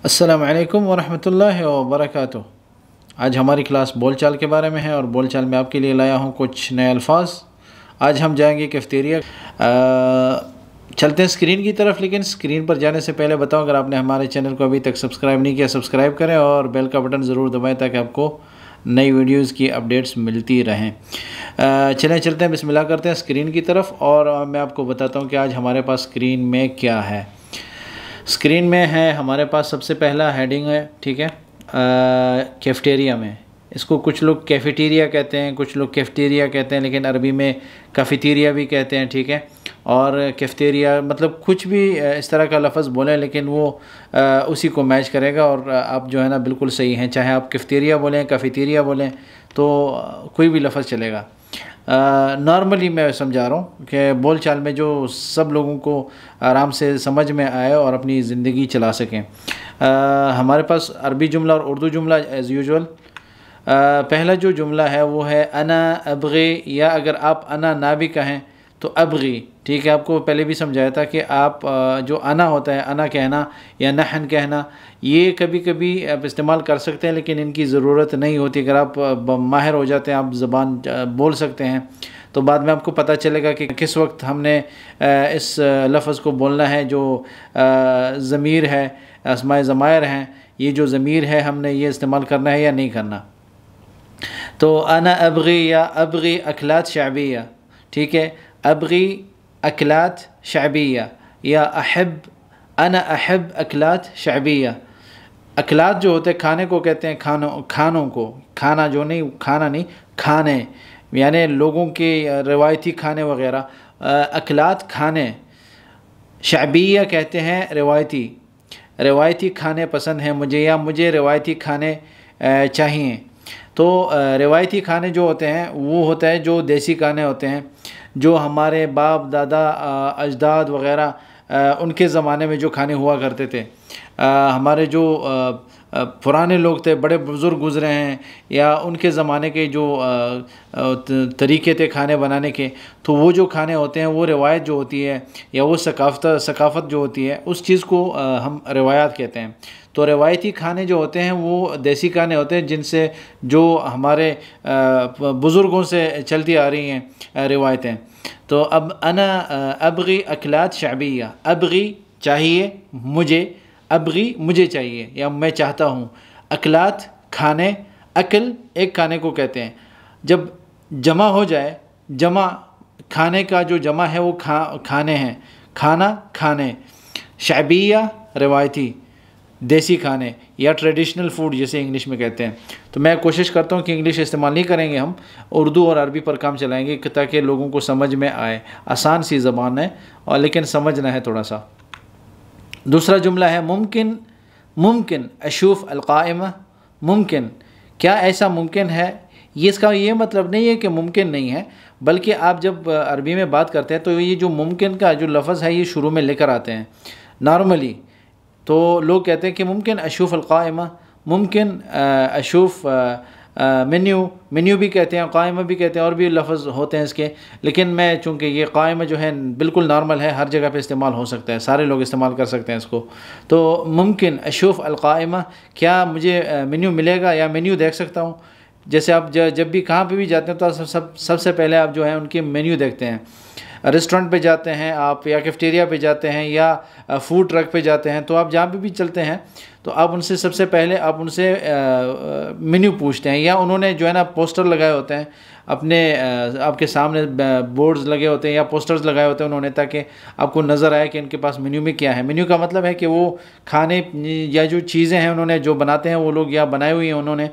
السلام علیکم ورحمۃ اللہ وبرکاتہ۔ آج ہماری کلاس بول چال کے بارے میں ہے اور بول چال میں آپ کے لیے لایا ہوں کچھ نئے الفاظ۔ آج ہم جائیں گے کیفیٹیریا۔ چلتے ہیں اسکرین کی طرف، لیکن اسکرین پر جانے سے پہلے بتاؤ اگر آپ نے ہمارے چینل کو ابھی تک سبسکرائب نہیں کیا سبسکرائب کریں اور بیل کا بٹن ضرور دبائیں تاکہ آپ کو نئی ویڈیوز کی اپڈیٹس ملتی رہیں۔ چلتے ہیں، بسم اللہ کرتے ہیں اسکرین کی طرف اور میں آپ کو بتاتا ہوں کہ آج ہمارے پاس اسکرین میں کیا ہے۔ اسکرین میں ہے ہمارے پاس سب سے پہلا ہیڈنگ ہے، ٹھیک ہے، کیفیٹیریا میں۔ اس کو کچھ لوگ کیفیٹیریا کہتے ہیں، کچھ لوگ کیفیٹیریا کہتے ہیں، لیکن عربی میں کیفیٹیریا بھی کہتے ہیں، ٹھیک ہے۔ اور کیفیٹیریا مطلب کچھ بھی اس طرح کا لفظ بولیں لیکن وہ اسی کو میچ کرے گا اور آپ جو ہے نا بالکل صحیح ہیں، چاہے آپ کیفیٹیریا بولیں کیفیٹیریا بولیں تو کوئی بھی لفظ چلے گا۔ نارملی میں سمجھا رہا ہوں کہ بول چال میں جو سب لوگوں کو آرام سے سمجھ میں آئے اور اپنی زندگی چلا سکیں۔ ہمارے پاس عربی جملہ اور اردو جملہ ایز یوزول۔ پہلا جو جملہ ہے وہ ہے انا ابغی، یا اگر آپ انا نہ بھی کہیں تو ابغی، ٹھیک ہے۔ آپ کو پہلے بھی سمجھایا تھا کہ آپ جو انا ہوتا ہے، انا کہنا یا نحن کہنا، یہ کبھی کبھی آپ استعمال کر سکتے ہیں لیکن ان کی ضرورت نہیں ہوتی۔ اگر آپ ماہر ہو جاتے ہیں، آپ زبان بول سکتے ہیں تو بعد میں آپ کو پتہ چلے گا کہ کس وقت ہم نے اس لفظ کو بولنا ہے۔ جو ضمیر ہے، اسماء ضمائر ہیں، یہ جو ضمیر ہے ہم نے یہ استعمال کرنا ہے یا نہیں کرنا۔ تو انا ابغی یا ابغی اکلات شعبیہ، ٹھیک ہے، ابغی اکلات شعبیہ یا انا احب اکلات شعبیہ۔ اکلات جو ہوتے ہیں کھانے کو کہتے ہیں، کھانوں کو، کھانا جو نہیں، کھانا نہیں، کھانے یعنی لوگوں کے روایتی کھانے وغیرہ۔ اکلات کھانے، شعبیہ کہتے ہیں روایتی کھانے پسند ہیں مجھے، یا مجھے روایتی کھانے چاہیے۔ تو روایتی کھانے جو ہوتے ہیں وہ ہوتا ہے جو دیسی کھانے ہوتے ہیں، جو ہمارے باپ دادا اجداد وغیرہ ان کے زمانے میں جو کھانے ہوا کرتے تھے۔ ہمارے جو پرانے لوگ تھے، بڑے بزرگ گزرے ہیں، یا ان کے زمانے کے جو طریقے تھے کھانے بنانے کے، تو وہ جو کھانے ہوتے ہیں وہ روایت جو ہوتی ہے یا وہ ثقافت جو ہوتی ہے اس چیز کو ہم روایات کہتے ہیں۔ تو روایتی کھانے جو ہوتے ہیں وہ دیسی کھانے ہوتے ہیں جن سے جو ہمارے بزرگوں سے چلتی آ رہی ہیں روایتیں۔ تو اب انا ابغی اکلات شعبیہ، ابغی چاہیے مجھے، ابغی مجھے چاہیے یا میں چاہتا ہوں، اکلات کھانے، اکل ایک کھانے کو کہتے ہیں۔ جب جمع ہو جائے، جمع کھانے کا جو جمع ہے وہ کھانے ہیں، کھانا کھانے، شعبیہ روایتی دیسی کھانے یا ٹریڈیشنل فوڈ جسے انگلش میں کہتے ہیں۔ تو میں کوشش کرتا ہوں کہ انگلش استعمال نہیں کریں گے، ہم اردو اور عربی پر کام چلائیں گے تاکہ لوگوں کو سمجھ میں آئے۔ آسان سی زبان ہے اور لیکن سمجھنا ہے تھوڑا سا۔ دوسرا جملہ ہے ممکن اشوف القائمہ، ممکن کیا ایسا ممکن ہے؟ اس کا یہ مطلب نہیں ہے کہ ممکن نہیں ہے، بلکہ آپ جب عربی میں بات کرتے ہیں تو یہ جو ممکن کا جو لفظ ہے یہ شروع میں لے کر آتے ہیں نارملی۔ تو لوگ کہتے ہیں کہ ممکن اشوف القائمہ، ممکن اشوف مینیو بھی کہتے ہیں، قائمہ بھی کہتے ہیں، اور بھی لفظ ہوتے ہیں اس کے، لیکن میں چونکہ یہ قائمہ جو ہے بالکل نارمل ہے، ہر جگہ پہ استعمال ہو سکتا ہے، سارے لوگ استعمال کر سکتے ہیں اس کو۔ تو ممکن اشوف القائمہ، کیا مجھے مینیو ملے گا یا مینیو دیکھ سکتا ہوں؟ جیسے آپ جب بھی کہاں پہ بھی جاتے ہیں تو سب سے پہلے آپ جو ہے ان کے مینیو دیکھتے ہیں۔ ریسٹورنٹ پہ جاتے ہیں آپ، یا کیفیٹیریا پہ جاتے ہیں، یا فوڈ ٹرک پہ جاتے ہیں، تو آپ جہاں پہ بھی چلتے ہیں تو آپ ان سے سب سے پہلے آپ ان سے مینیو پوچھتے ہیں، یا انہوں نے جو ہے نا پوسٹر لگائے ہوتے ہیں اپنے، آپ کے سامنے بورڈز لگے ہوتے ہیں یا پوسٹرز لگائے ہوتے ہیں انہوں نے، تاکہ آپ کو نظر آئے کہ ان کے پاس مینیو میں کیا ہے۔ مینیو کا مطلب ہے کہ وہ کھانے یا جو چیزیں ہیں انہوں نے جو بناتے ہیں وہ لوگ، یا بنائی ہوئی ہیں انہوں نے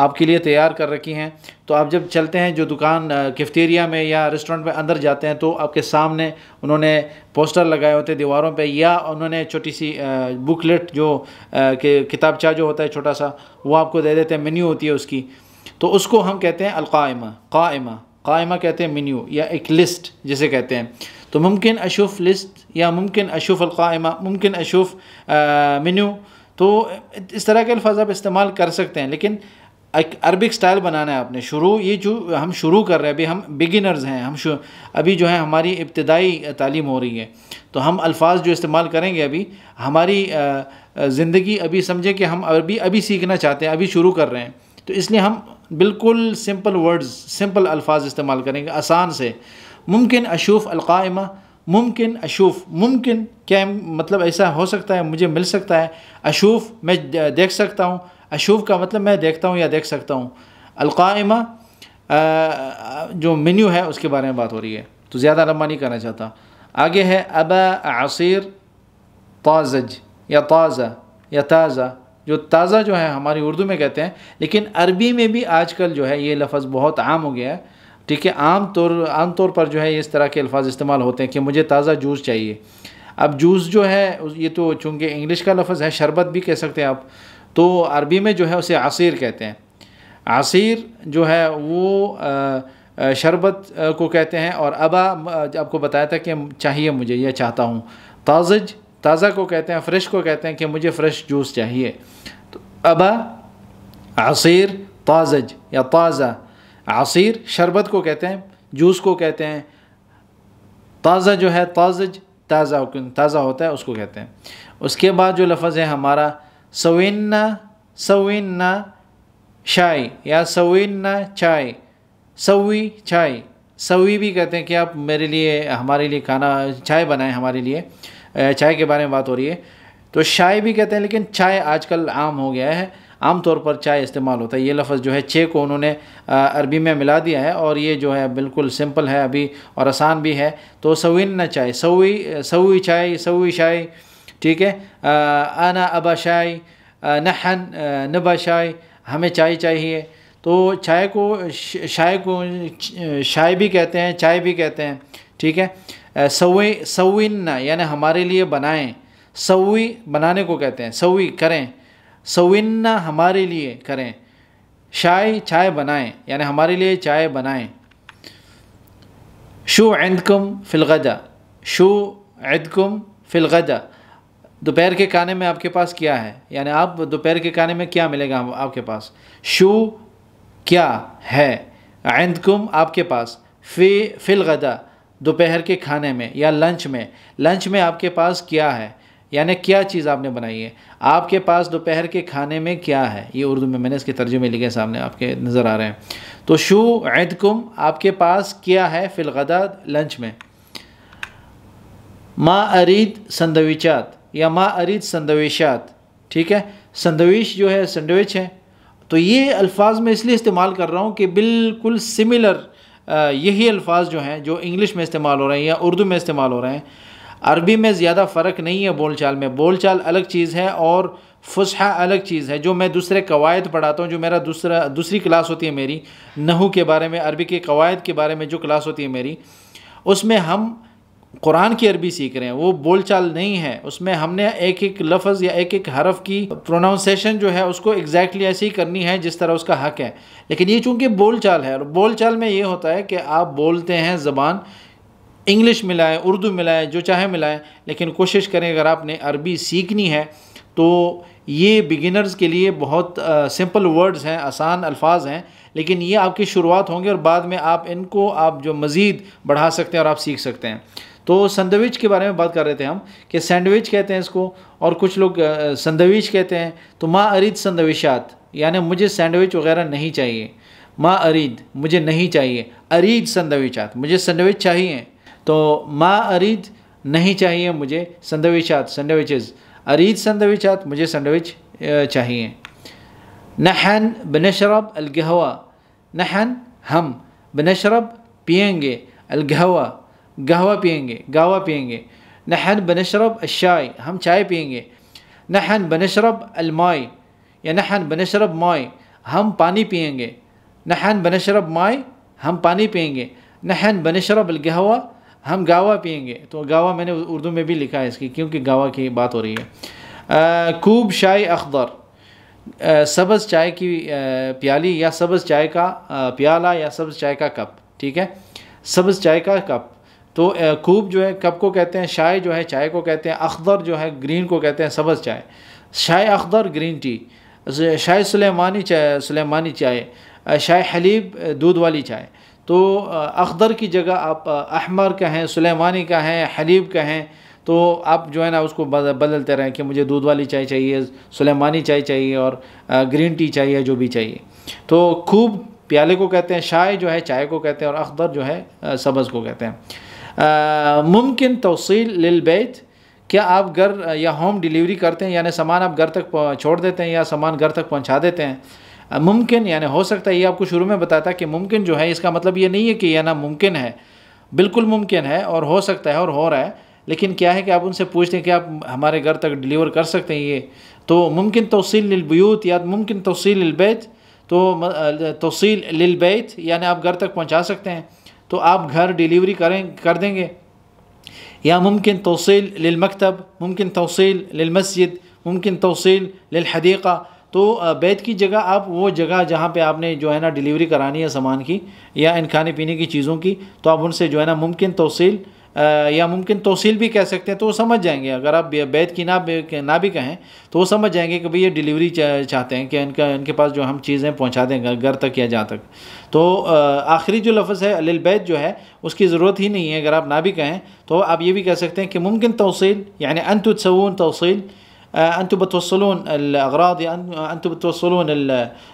آپ کے لیے تیار کر رکھی ہیں۔ تو آپ جب چلتے ہیں جو دکان کیفیٹیریا میں یا ریسٹورنٹ میں اندر جاتے ہیں تو آپ کے سامنے انہوں نے پوسٹر لگائے ہوتے ہیں دیواروں پہ، یا انہوں نے چھوٹی سی بکلیٹ جو کتابچہ جو ہوتا ہے چھوٹا سا، وہ آپ کو دے دیتے ہیں، مینیو ہوتی ہے اس کی۔ تو اس کو ہم کہتے ہیں القائمہ، قائمہ کہتے ہیں مینیو یا ایک لسٹ جسے کہتے ہیں۔ تو ممکن اشوف لسٹ یا ممکن اشوف القائمہ، ممکن اشوف مینیو، تو اس طرح کے الفاظ آپ استعمال کر سکتے ہیں، لیکن ایک عربک سٹائل بنانا ہے آپ نے. یہ جو ہم شروع کر رہے ہیں، ابھی ہم بگنرز ہیں، ابھی جو ہے ہماری ابتدائی تعلیم ہو رہی ہے، تو ہم الفاظ جو استعمال کریں گے، ابھی ہماری زندگی ابھی سمجھیں کہ ہم ابھی سیکھنا چاہتے ہیں، ابھی شروع کر رہے ہیں، تو اس لیے ہم بالکل سمپل ورڈز، سمپل الفاظ استعمال کریں گے، آسان سے. ممکن اشوف القائمہ، ممکن اشوف، ممکن کیا مطلب ایسا ہو سکتا ہے، مجھے مل سکتا ہے. اشوف میں دیکھ سکتا ہوں، اشوف کا مطلب میں دیکھتا ہوں یا دیکھ سکتا ہوں. القائمہ جو مینیو ہے اس کے بارے میں بات ہو رہی ہے، تو زیادہ لمبا نہیں کرنا چاہتا. آگے ہے ابا عصیر طازج یا تازہ یا تازہ. جو تازہ جو ہے ہماری اردو میں کہتے ہیں، لیکن عربی میں بھی آج کل جو ہے یہ لفظ بہت عام ہو گیا ہے. ٹھیک ہے، عام طور پر جو ہے اس طرح کے الفاظ استعمال ہوتے ہیں کہ مجھے تازہ جوس چاہیے. اب جوس جو ہے یہ تو چونکہ انگلش کا لفظ ہے، شربت بھی کہہ سکتے ہیں آپ، تو عربی میں جو ہے اسے عصیر کہتے ہیں. عصیر جو ہے وہ شربت کو کہتے ہیں. اور ابا آپ کو بتایا تھا کہ چاہیے مجھے، یہ چاہتا ہوں. طازج تازہ کو کہتے ہیں، فریش کو کہتے ہیں کہ مجھے فریش جوس چاہیے. تو ابا عصیر طازج یا تازہ. عصیر شربت کو کہتے ہیں، جوس کو کہتے ہیں. تازہ جو ہے طازج، تازہ ہوتا ہے، اس کو کہتے ہیں. اس کے بعد جو لفظ ہے ہمارا سوینا شائے یا سوینا چائے. سوی چائے، سوی بھی کہتے ہیں کہ آپ میرے لیے، ہمارے لیے کھانا چائے بنائیں، ہمارے لیے. چائے کے بارے میں بات ہو رہی ہے. تو شائے بھی کہتے ہیں، لیکن چائے آج کل عام ہو گیا ہے، عام طور پر چائے استعمال ہوتا ہے. یہ لفظ جو ہے چے کو انہوں نے عربی میں ملا دیا ہے، اور یہ جو ہے بالکل سمپل ہے ابھی اور آسان بھی ہے. تو سوینا چائے، سوی چائے، سوی شائے. ٹھیک ہے، انا ابا شائے، نحن نبا شائے، ہمیں چائے چاہیے. تو چائے کو شائے بھی کہتے ہیں، چائے بھی کہتے ہیں. ٹھیک ہے، سوینا یعنی ہمارے لیے بنائیں. سوی بنانے کو کہتے ہیں، سوی کریں. سوینا ہمارے لیے کریں. چائے بنائیں یعنی ہمارے لیے چائے بنائیں. شو عندکم فی الغدا، شو عندکم فی الغدا، دوپہر کے کھانے میں آپ کے پاس کیا ہے، یعنی آپ دوپہر کے کھانے میں کیا ملے گا آپ کے پاس. شو کیا ہے، عندکم آپ کے پاس، فی الغدا دوپہر کے کھانے میں یا لنچ میں آپ کے پاس کیا ہے، یعنی کیا چیز آپ نے بنائی ہے. آپ کے پاس دوپہر کے کھانے میں کیا ہے، یہ اردو میں نے اس کے ترجمے لکھے سامنے آپ کے نظر آ رہے ہیں. تو شو عندکم آپ کے پاس کیا ہے، فی الغدا لنچ میں. ما ارید سندویچات یا ما ارید سندویشات. ٹھیک ہے، سندویش جو ہے سینڈوچ ہے. تو یہ الفاظ میں اس لیے استعمال کر رہا ہوں کہ بالکل سملر یہی الفاظ جو ہیں جو انگلش میں استعمال ہو رہے ہیں یا اردو میں استعمال ہو رہے ہیں. عربی میں زیادہ فرق نہیں ہے بول چال میں. بول چال الگ چیز ہے اور فصحیٰ الگ چیز ہے. جو میں دوسرے قواعد پڑھاتا ہوں، جو میرا دوسری کلاس ہوتی ہے میری نحو کے بارے میں، عربی کے قواعد کے بارے میں جو کلاس ہوتی ہے میری، اس میں ہم قرآن کی عربی سیکھ رہے ہیں. وہ بول چال نہیں ہے، اس میں ہم نے ایک ایک لفظ یا ایک ایک حرف کی پروناؤنسیشن جو ہے اس کو ایگزیکٹلی ایسے ہی کرنی ہے جس طرح اس کا حق ہے. لیکن یہ چونکہ بول چال ہے، اور بول چال میں یہ ہوتا ہے کہ آپ بولتے ہیں زبان انگلش ملائے، اردو ملائے، جو چاہے ملائے، لیکن کوشش کریں اگر آپ نے عربی سیکھنی ہے تو یہ بگنرز کے لیے بہت سمپل ورڈز ہیں، آسان الفاظ ہیں، لیکن یہ آپ کی شروعات ہوں گے اور بعد میں آپ ان کو آپ جو مزید بڑھا سکتے ہیں اور آپ سیکھ سکتے ہیں. تو سینڈوچ کے بارے میں بات کر رہے تھے ہم کہ سینڈوچ کہتے ہیں اس کو، اور کچھ لوگ سندویش کہتے ہیں. تو ما ارید سندویشات یعنی مجھے سینڈوچ وغیرہ نہیں چاہیے. ما ارید مجھے نہیں چاہیے، ارید سندویشات مجھے سینڈوچ چاہیے. تو ما ارید نہیں چاہیے مجھے سندویشات سینڈوچز، ارید سندویشات مجھے سینڈوچ چاہیے. نحن بنشرب القهوہ، نحن ہم، بنشرب پئیں گے، القهوہ قہوہ پئیں گے. نحن بنشرب الشاي ہم چائے پئیں گے. نحن بنشرب الماء یا نحن بنشرب ماء ہم پانی پئیں گے. نحن بنشرب ماء ہم پانی پئیں گے. نحن بنشرب القهوہ ہم قہوہ پئیں گے. تو قہوہ میں نے اردو میں بھی لکھا ہے اس کی، کیونکہ قہوہ کی بات ہو رہی ہے. کوب شائے اخضر سبز چائے کی پیالی یا سبز چائے کا پیالہ یا سبز چائے کا کپ. ٹھیک ہے، سبز چائے کا کپ. تو کوب جو ہے کپ کو کہتے ہیں، شائے جو ہے چائے کو کہتے ہیں، اخضر جو ہے گرین کو کہتے ہیں سبز چائے. شائے اخضر گرین ٹی. شائے سلیمانی چائے، شائے حلیب دودھ والی چائے، تو اخضر کی جگہ آپ احمر کہیں، سلیمانی کہیں، حلیب کہیں، تو آپ جو ہے نا اس کو بدلتے رہیں کہ مجھے دودھ والی چائے چاہیے، سلیمانی چائے چاہیے، اور گرین ٹی چاہیے، جو بھی چاہیے۔ تو خوب پیالے کو کہتے ہیں، شائے جو ہے چائے کو کہتے ہیں، اور اخضر جو ہے سبز کو کہتے ہیں۔ ممکن توصیل للبیت، کیا آپ گھر یا ہوم ڈیلیوری کرتے ہیں، یعنی سامان آپ گھر تک چھوڑ دیتے ہیں یا سامان گھر تک پہنچا دیتے ہیں؟ ممکن یعنی ہو سکتا ہے، یہ آپ کو شروع میں بتاتا کہ ممکن جو ہے اس کا مطلب یہ نہیں ہے کہ یہ ناممکن ہے، بالکل ممکن ہے اور ہو سکتا ہے اور ہو رہا ہے، لیکن کیا ہے کہ آپ ان سے پوچھتے ہیں کہ آپ ہمارے گھر تک ڈیلیور کر سکتے ہیں یہ، تو ممکن توصیل للبیوت یا ممکن توصیل للبیت، تو توصیل للبیت یعنی آپ گھر تک پہنچا سکتے ہیں، تو آپ گھر ڈیلیوری کر دیں گے، یا ممکن توصیل للمکتب، ممکن توصیل للمسجد، ممکن توصیل للحدیقہ، تو بیت کی جگہ آپ وہ جگہ جہاں پہ آپ نے جو ہے نا ڈیلیوری کرانی ہے سامان کی یا ان کھانے پینے کی چیزوں کی، تو آپ ان سے جو ہے نا ممکن توصیل یا ممکن توصیل بھی کہہ سکتے ہیں، تو وہ سمجھ جائیں گے۔ اگر آپ بیت کی نہ بھی کہیں تو وہ سمجھ جائیں گے کہ بھئی یہ ڈیلیوری چاہتے ہیں کہ ان کے پاس جو ہم چیزیں پہنچا دیں گھر تک یا جہاں تک۔ تو آخری جو لفظ ہے للبیت جو ہے اس کی ضرورت ہی نہیں ہے، اگر آپ نہ بھی کہیں تو آپ یہ بھی کہہ سکتے ہیں کہ ممکن توصیل، یعنی انتم تسوون توصیل، انتم بتوصلون الاغراض، یا انتم بتوصلون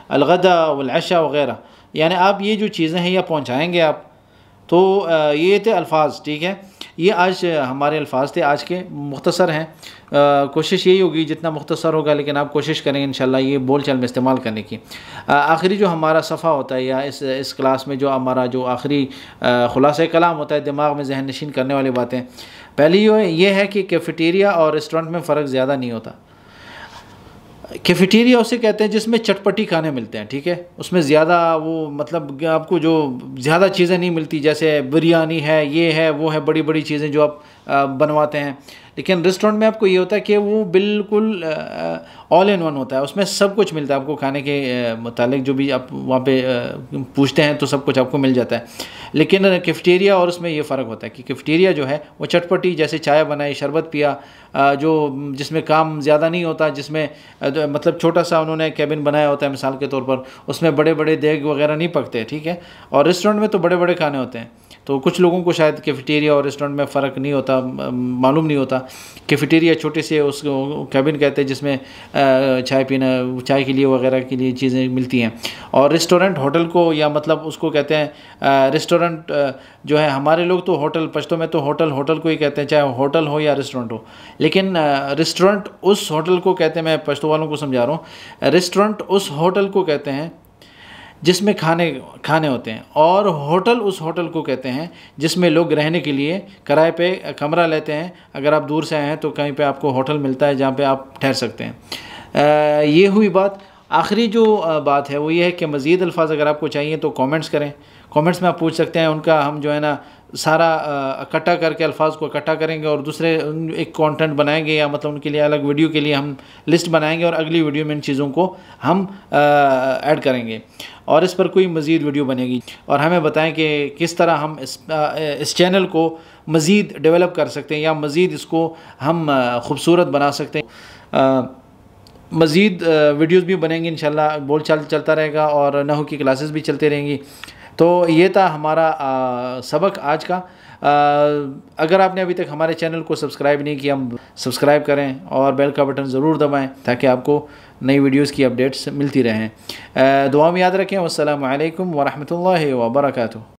الغداء والعشاء وغیرہ، یعنی آپ یہ جو چیزیں ہیں یہ پہنچائیں گے آپ۔ تو یہ تھے الفاظ، ٹھیک ہے، یہ آج ہمارے الفاظ تھے آج کے، مختصر ہیں، کوشش یہی ہوگی جتنا مختصر ہوگا، لیکن آپ کوشش کریں انشاءاللہ یہ بول چال میں استعمال کرنے کی۔ آخری جو ہمارا صفحہ ہوتا ہے یا اس کلاس میں جو ہمارا جو آخری خلاصہ کلام ہوتا ہے، دماغ میں ذہن نشین کرنے والی باتیں، پہلی یہ ہے کہ کیفیٹیریا اور ریسٹورنٹ میں فرق زیادہ نہیں ہوتا۔ کیفیٹیریا اسے کہتے ہیں جس میں چٹپٹی کھانے ملتے ہیں، ٹھیک ہے، اس میں زیادہ وہ مطلب آپ کو جو زیادہ چیزیں نہیں ملتی، جیسے بریانی ہے، یہ ہے، وہ ہے، بڑی بڑی چیزیں جو آپ بنواتے ہیں۔ لیکن ریسٹورنٹ میں آپ کو یہ ہوتا ہے کہ وہ بالکل آل ان ون ہوتا ہے، اس میں سب کچھ ملتا ہے آپ کو کھانے کے متعلق، جو بھی آپ وہاں پہ پوچھتے ہیں تو سب کچھ آپ کو مل جاتا ہے۔ لیکن کیفیٹیریا اور اس میں یہ فرق ہوتا ہے کہ کیفیٹیریا جو ہے وہ چٹپٹی، جیسے چائے بنائی، شربت پیا، جس میں کام زیادہ نہیں ہوتا، جس میں مطلب چھوٹا سا انہوں نے کیبن بنایا ہوتا ہے مثال کے طور پر، اس میں بڑے بڑے دیگ وغیرہ نہیں پکتے، ٹھیک ہے، اور ریسٹورنٹ میں تو بڑے بڑے کھانے ہوتے ہیں۔ تو کچھ لوگوں کو شاید کیفیٹیریا اور ریسٹورنٹ میں فرق نہیں ہوتا، معلوم نہیں ہوتا۔ کیفیٹیریا چھوٹے سے اس کو کیبن کہتے ہیں جس میں چائے کے لیے وغیرہ کے لیے چیزیں ملتی ہیں، اور ریسٹورنٹ ہوٹل کو یا مطلب اس کو کہتے ہیں ریسٹورنٹ جو ہے، ہمارے لوگ تو ہوٹل، پشتوں میں تو ہوٹل کو ہی کہتے ہیں، چاہے ہوٹل ہو یا ریسٹورنٹ ہو، لیکن ریسٹورنٹ اس ہوٹل کو کہتے ہیں، میں پشتو والوں کو سمجھا رہا ہوں، ریسٹورنٹ اس ہوٹل کو کہتے ہیں جس میں کھانے ہوتے ہیں، اور ہوٹل اس ہوٹل کو کہتے ہیں جس میں لوگ رہنے کے لیے کرائے پہ کمرہ لیتے ہیں۔ اگر آپ دور سے آئے ہیں تو کہیں پہ آپ کو ہوٹل ملتا ہے جہاں پہ آپ ٹھہر سکتے ہیں۔ یہ ہوئی بات۔ آخری جو بات ہے وہ یہ ہے کہ مزید الفاظ اگر آپ کو چاہیے تو کامنٹس کریں، کامنٹس میں آپ پوچھ سکتے ہیں، ان کا ہم جو ہے نا سارا اکٹھا کر کے الفاظ کو اکٹھا کریں گے اور دوسرے ایک کانٹینٹ بنائیں گے، یا مطلب ان کے لیے الگ ویڈیو کے لیے ہم لسٹ بنائیں گے، اور اگلی ویڈیو میں ان چیزوں کو ہم ایڈ کریں گے، اور اس پر کوئی مزید ویڈیو بنے گی، اور ہمیں بتائیں کہ کس طرح ہم اس چینل کو مزید ڈیولپ کر سکتے ہیں، یا مزید اس کو ہم خوبصورت بنا سکتے ہیں۔ مزید ویڈیوز بھی بنیں گی انشاءاللہ، بول چال چلتا رہے گا، اور نحو کی کلاسز بھی چلتے رہیں گی۔ تو یہ تھا ہمارا سبق آج کا۔ اگر آپ نے ابھی تک ہمارے چینل کو سبسکرائب نہیں کیا، سبسکرائب کریں اور بیل کا بٹن ضرور دبائیں تاکہ آپ کو نئی ویڈیوز کی اپڈیٹس ملتی رہیں۔ دعا میں یاد رکھیں۔ والسلام علیکم ورحمۃ اللہ وبرکاتہ۔